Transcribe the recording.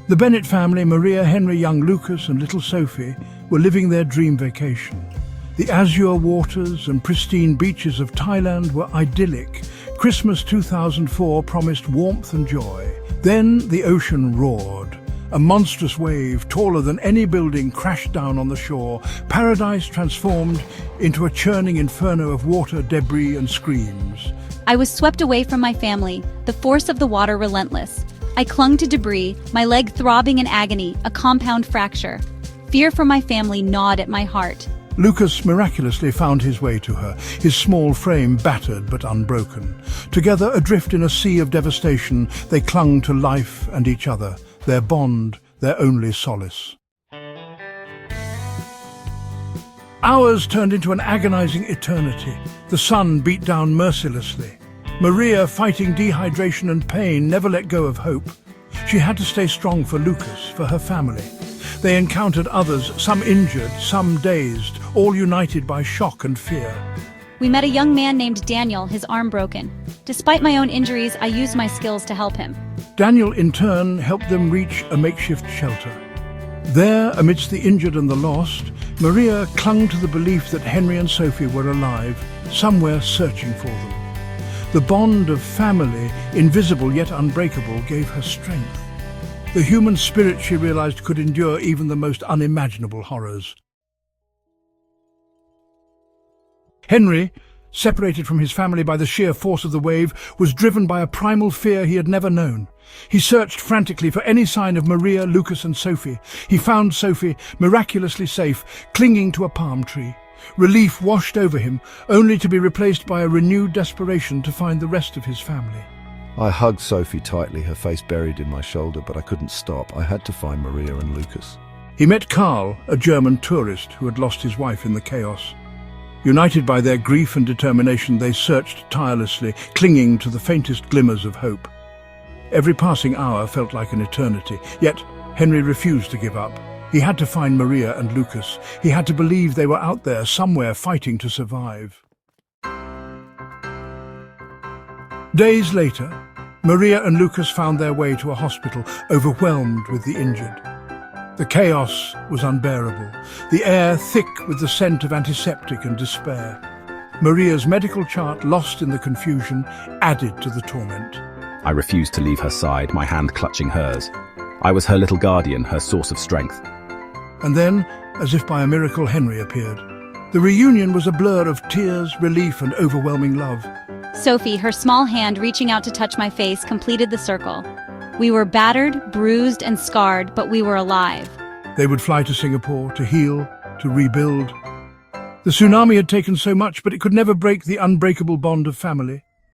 The Bennett family, Maria, Henry, young Lucas and little Sophie, were living their dream vacation. The azure waters and pristine beaches of Thailand were idyllic. Christmas 2004 promised warmth and joy. Then the ocean roared. A monstrous wave, taller than any building, crashed down on the shore. Paradise transformed into a churning inferno of water, debris and screams. I was swept away from my family, the force of the water relentless. I clung to debris, my leg throbbing in agony, a compound fracture. Fear for my family gnawed at my heart. Lucas miraculously found his way to her, his small frame battered but unbroken. Together, adrift in a sea of devastation, they clung to life and each other, their bond, their only solace. Hours turned into an agonizing eternity. The sun beat down mercilessly. Maria, fighting dehydration and pain, never let go of hope. She had to stay strong for Lucas, for her family. They encountered others, some injured, some dazed, all united by shock and fear. We met a young man named Daniel, his arm broken. Despite my own injuries, I used my skills to help him. Daniel, in turn, helped them reach a makeshift shelter. There, amidst the injured and the lost, Maria clung to the belief that Henry and Sophie were alive, somewhere searching for them. The bond of family, invisible yet unbreakable, gave her strength. The human spirit, she realized, could endure even the most unimaginable horrors. Henry, separated from his family by the sheer force of the wave, was driven by a primal fear he had never known. He searched frantically for any sign of Maria, Lucas and Sophie. He found Sophie, miraculously safe, clinging to a palm tree. Relief washed over him, only to be replaced by a renewed desperation to find the rest of his family. I hugged Sophie tightly, her face buried in my shoulder, but I couldn't stop. I had to find Maria and Lucas. He met Karl, a German tourist who had lost his wife in the chaos. United by their grief and determination, they searched tirelessly, clinging to the faintest glimmers of hope. Every passing hour felt like an eternity, yet Henry refused to give up. He had to find Maria and Lucas. He had to believe they were out there, somewhere, fighting to survive. Days later, Maria and Lucas found their way to a hospital, overwhelmed with the injured. The chaos was unbearable, the air thick with the scent of antiseptic and despair. Maria's medical chart, lost in the confusion, added to the torment. I refused to leave her side, my hand clutching hers. I was her little guardian, her source of strength. And then, as if by a miracle, Henry appeared. The reunion was a blur of tears, relief and overwhelming love. Sophie, her small hand reaching out to touch my face, completed the circle. We were battered, bruised and scarred, but we were alive. They would fly to Singapore, to heal, to rebuild. The tsunami had taken so much, but it could never break the unbreakable bond of family.